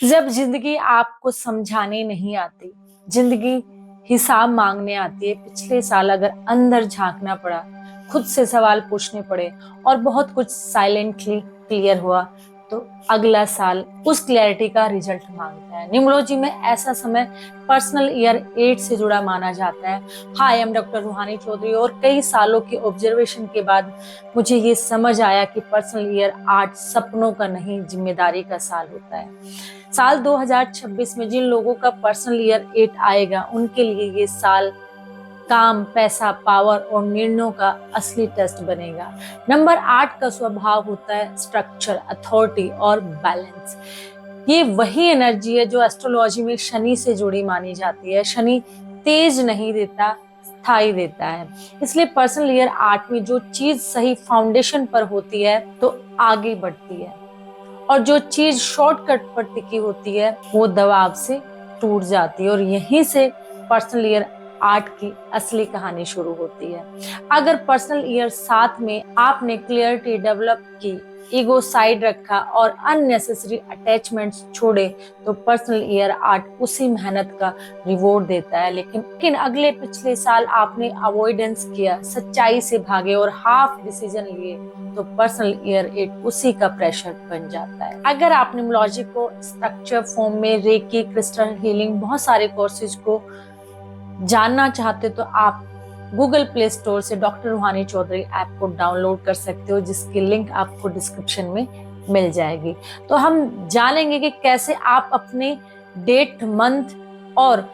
जब जिंदगी आपको समझाने नहीं आती, जिंदगी हिसाब मांगने आती है। पिछले साल अगर अंदर झांकना पड़ा, खुद से सवाल पूछने पड़े और बहुत कुछ साइलेंटली क्लियर हुआ, तो अगला साल उस क्लैरिटी का रिजल्ट मांगता है। न्यूमरोलॉजी में ऐसा समय पर्सनल ईयर 8 से जुड़ा माना जाता है। हाय, आई एम डॉक्टर रूहानी चौधरी और कई सालों के ऑब्जर्वेशन के बाद मुझे ये समझ आया कि पर्सनल ईयर 8 सपनों का नहीं, जिम्मेदारी का साल होता है। साल 2026 में जिन लोगों का पर्सनल ईयर 8 आएगा, उनके लिए ये साल काम, पैसा, पावर और निर्णयों का असली टेस्ट बनेगा। नंबर 8 का स्वभाव होता है स्ट्रक्चर, अथॉरिटी और बैलेंस। ये वही एनर्जी है जो एस्ट्रोलॉजी में शनि से जुड़ी मानी जाती है। शनि तेज नहीं देता, स्थायी देता है। इसलिए पर्सनल ईयर 8 में जो चीज सही फाउंडेशन पर होती है तो आगे बढ़ती है, और जो चीज शॉर्टकट पर टिकी होती है वो दबाव से टूट जाती है। और यहीं से पर्सनल ईयर 8 की असली कहानी शुरू होती है। अगर पर्सनल ईयर 7 में आपने क्लियरिटी डेवलप की, ईगो साइड रखा और अननेसेसरी अटैचमेंट्स छोड़े, तो पर्सनल ईयर 8 उसी मेहनत का रिवॉर्ड देता है। लेकिन अगले पिछले साल आपने अवॉइडेंस किया, सच्चाई से भागे और हाफ डिसीजन लिए, तो पर्सनल ईयर 8 उसी का प्रेशर बन जाता है। अगर आप न्यूमरोलॉजी को स्ट्रक्चर फॉर्म में, रेकी, क्रिस्टल हीलिंग, बहुत सारे कोर्सेज को जानना चाहते तो आप गूगल प्ले स्टोर से डॉक्टर रूहानी चौधरी ऐप को डाउनलोड कर सकते हो, जिसकी लिंक आपको डिस्क्रिप्शन में मिल जाएगी। तो हम जानेंगे कि कैसे आप अपने डेट, मंथ और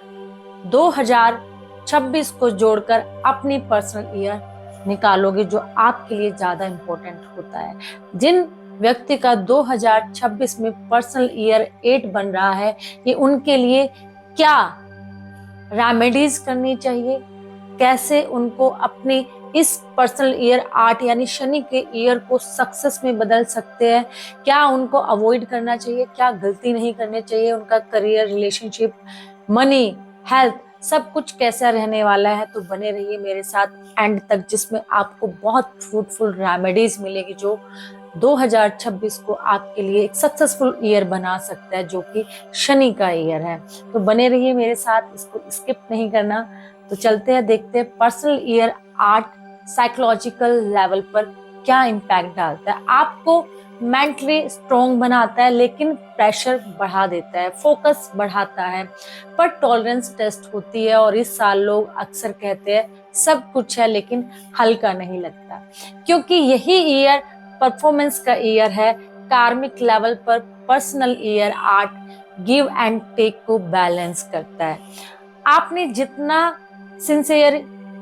2026 को जोड़कर अपनी पर्सनल ईयर निकालोगे, जो आपके लिए ज्यादा इंपॉर्टेंट होता है। जिन व्यक्ति का 2026 में पर्सनल ईयर 8 बन रहा है, ये उनके लिए क्या रेमेडीज करनी चाहिए, कैसे उनको अपनी इस पर्सनल ईयर 8 यानी शनि के ईयर को सक्सेस में बदल सकते हैं, क्या उनको अवॉइड करना चाहिए, क्या गलती नहीं करनी चाहिए, उनका करियर, रिलेशनशिप, मनी, हेल्थ, सब कुछ कैसा रहने वाला है। तो बने रहिए मेरे साथ एंड तक, जिसमें आपको बहुत फ्रूटफुल रेमेडीज मिलेगी जो 2026 को आपके लिए एक सक्सेसफुल ईयर बना सकता है, जो कि शनि का ईयर है। तो बने रहिए मेरे साथ, इसको स्किप नहीं करना। तो चलते हैं, देखते हैं पर्सनल ईयर 8 साइकोलॉजिकल लेवल पर क्या इम्पैक्ट डालता है। आपको मेंटली स्ट्रॉन्ग बनाता है, लेकिन प्रेशर बढ़ा देता है, फोकस बढ़ाता है, पर टॉलरेंस टेस्ट होती है। और इस साल लोग अक्सर कहते हैं सब कुछ है लेकिन हल्का नहीं लगता, क्योंकि यही ईयर परफॉर्मेंस का ईयर है। कार्मिक लेवल पर personal year 8 give and take को बैलेंस करता है। आपने जितना सिंसियर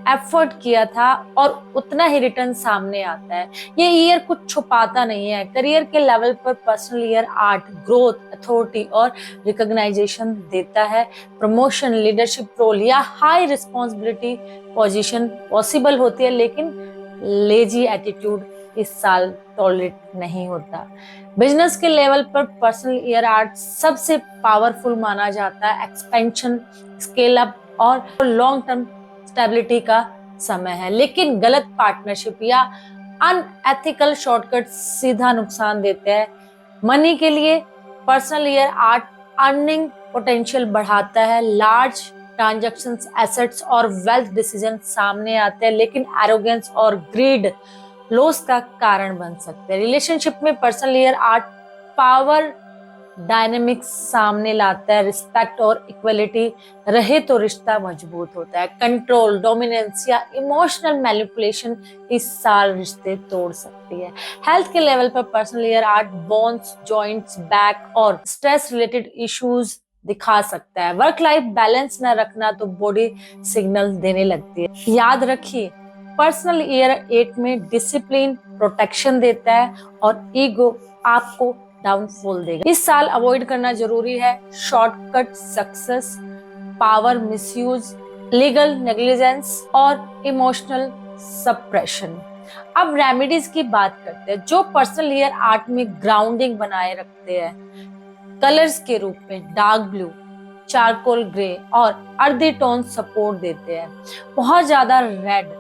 एफर्ट किया था और उतना ही रिटर्न सामने आता है। ये ईयर कुछ छुपाता नहीं है। करियर के लेवल पर पर्सनल ईयर 8 ग्रोथ, अथॉरिटी और रिकॉग्नाइजेशन देता है। प्रमोशन, लीडरशिप रोल या हाई रिस्पॉन्सिबिलिटी पोजीशन पॉसिबल होती है, लेकिन लेजी एटीट्यूड इस साल टॉलरेट नहीं होता। बिजनेस के लेवल पर पर्सनल ईयर 8 सबसे पावरफुल माना जाता है। एक्सपेंशन, स्केल अप और लॉन्ग टर्म स्टेबिलिटी का समय है, लेकिन गलत पार्टनरशिप या अनएथिकल शॉर्टकट सीधा नुकसान देते हैं। मनी के लिए पर्सनल ईयर 8 अर्निंग पोटेंशियल बढ़ाता है। लार्ज ट्रांजैक्शंस, एसेट्स और वेल्थ डिसीजन सामने आते हैं, लेकिन एरोगेंस और ग्रीड लॉस का कारण बन सकते हैं। रिलेशनशिप में पर्सनल ईयर 8 पावर डायनेमिक्स सामने लाता है। रिस्पेक्ट और इक्वलिटी रहे तो रिश्ता मजबूत होता है। कंट्रोल, डोमिनेंस या इमोशनल मैनिपुलेशन इस साल रिश्ते तोड़ सकती है। हेल्थ के लेवल पर personal year 8 bones, joints, back और स्ट्रेस रिलेटेड इश्यूज दिखा सकता है। वर्क लाइफ बैलेंस न रखना तो बॉडी सिग्नल देने लगती है। याद रखिए, पर्सनल ईयर 8 में डिसिप्लिन प्रोटेक्शन देता है और ईगो आपको डाउनफॉल देगा। इस साल अवॉइड करना जरूरी है shortcut success, power misuse, legal negligence और इमोशनल सप्रेशन। अब रेमेडीज की बात करते हैं जो पर्सनल ईयर 8 में ग्राउंडिंग बनाए रखते हैं। कलर्स के रूप में डार्क ब्लू, चारकोल ग्रे और अर्दी टोन सपोर्ट देते हैं। बहुत ज्यादा रेड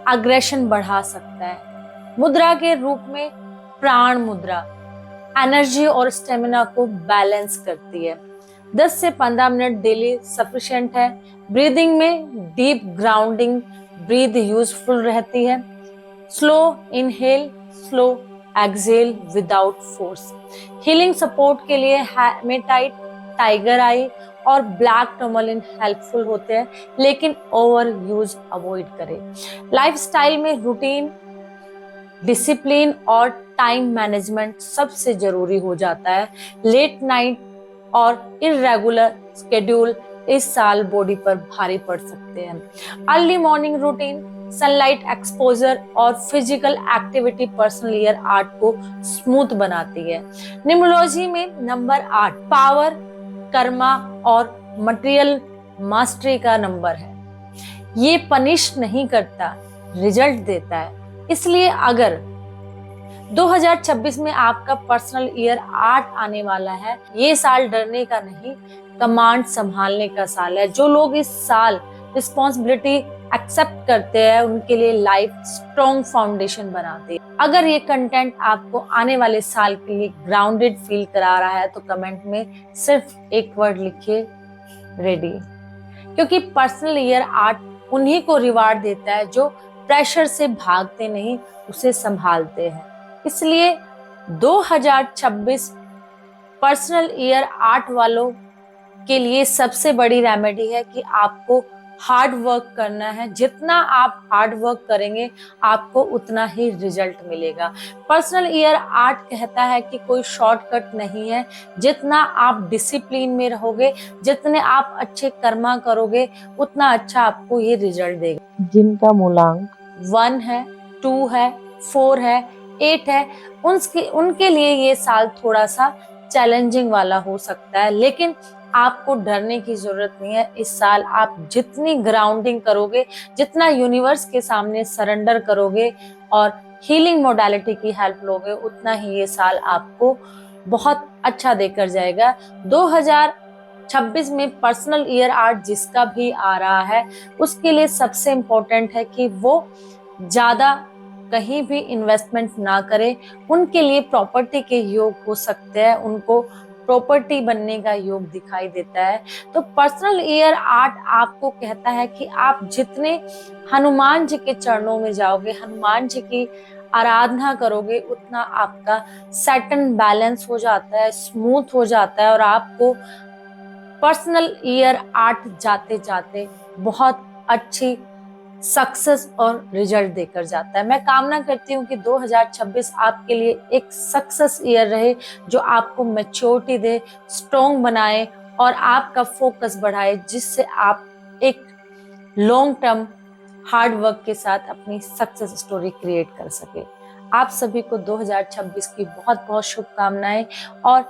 अग्रेशन बढ़ा सकता है। मुद्रा के रूप में प्राण मुद्रा एनर्जी और स्टेमिना को बैलेंस करती है। 10 से 15 मिनट डेली सफिशिएंट है। ब्रीदिंग में डीप ग्राउंडिंग ब्रीथ यूजफुल रहती है। Slow inhale, slow exhale without force. Healing support के लिए हेमेटाइट, टाइगर आई और ब्लैक टर्मलिन हेल्पफुल होते हैं, लेकिन ओवर यूज अवॉइड करें। लाइफस्टाइल में रूटीन, डिसिप्लिन और टाइम मैनेजमेंट सबसे जरूरी हो जाता है। लेट नाइट और इररेगुलर स्केड्यूल इस साल बॉडी पर भारी पड़ सकते हैं। Early morning routine, sunlight exposure और फिजिकल एक्टिविटी पर्सनल ईयर 8 को स्मूथ बनाती है। न्यूमरोलॉजी में नंबर 8 पावर, कर्मा और मटेरियल मास्टरी का नंबर है। ये पनिश नहीं करता, रिजल्ट देता है। इसलिए अगर 2026 में आपका पर्सनल ईयर 8 आने वाला है, ये साल डरने का नहीं, कमांड संभालने का साल है। जो लोग इस साल रिस्पॉन्सिबिलिटी एक्सेप्ट करते हैं, उनके लिए लाइफ स्ट्रॉन्ग फाउंडेशन बनाती है। अगर ये कंटेंट आपको आने वाले साल के लिए ग्राउंडेड फील करा रहा है, तो कमेंट में सिर्फ एक वर्ड लिखिए, रेडी। क्योंकि पर्सनल ईयर 8 उन्हीं को रिवार्ड देता है जो प्रेशर से भागते नहीं, उसे संभालते हैं। इसलिए 2026 पर्सनल ईयर 8 वालों के लिए सबसे बड़ी रेमेडी है कि आपको हार्ड वर्क करना है। जितना आप हार्ड वर्क करेंगे, आपको उतना ही रिजल्ट मिलेगा। पर्सनल ईयर 8 कहता है कि कोई शॉर्टकट नहीं है। जितना आप डिसिप्लिन में रहोगे, जितने आप अच्छे कर्मा करोगे, उतना अच्छा आपको ये रिजल्ट देगा। जिनका मूलांक 1 है, 2 है, 4 है, 8 है, उनके लिए ये साल थोड़ा सा चैलेंजिंग वाला हो सकता है, लेकिन आपको डरने की जरूरत नहीं है। इस साल आप जितनी ग्राउंडिंग करोगे, जितना यूनिवर्स के सामने सरेंडर करोगे और हीलिंग मोडालिटी की हेल्प लोगे, उतना ही ये साल आपको बहुत अच्छा देकर जाएगा। 2026 में पर्सनल ईयर 8 जिसका भी आ रहा है, उसके लिए सबसे इम्पोर्टेंट है कि वो ज्यादा कहीं भी इन्वेस्टमेंट ना करें। उनके लिए प्रॉपर्टी के योग हो सकते हैं, उनको प्रॉपर्टी बनने का योग दिखाई देता है। तो पर्सनल ईयर 8 आपको कहता है कि आप जितने हनुमान जी के चरणों में जाओगे, हनुमान जी की आराधना करोगे, उतना आपका सेट एंड बैलेंस हो जाता है, स्मूथ हो जाता है और आपको पर्सनल ईयर 8 जाते जाते बहुत अच्छी सक्सेस और रिजल्ट देकर जाता है। मैं कामना करती हूँ कि 2026 आपके लिए एक सक्सेस ईयर रहे, जो आपको मैच्योरिटी दे, स्ट्रॉन्ग बनाए और आपका फोकस बढ़ाए, जिससे आप एक लॉन्ग टर्म हार्ड वर्क के साथ अपनी सक्सेस स्टोरी क्रिएट कर सके। आप सभी को 2026 की बहुत बहुत शुभकामनाएं और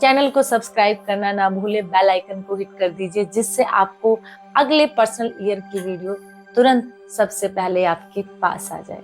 चैनल को सब्सक्राइब करना ना भूले, बेल आइकन को हिट कर दीजिए, जिससे आपको अगले पर्सनल ईयर की वीडियो तुरंत सबसे पहले आपके पास आ जाए।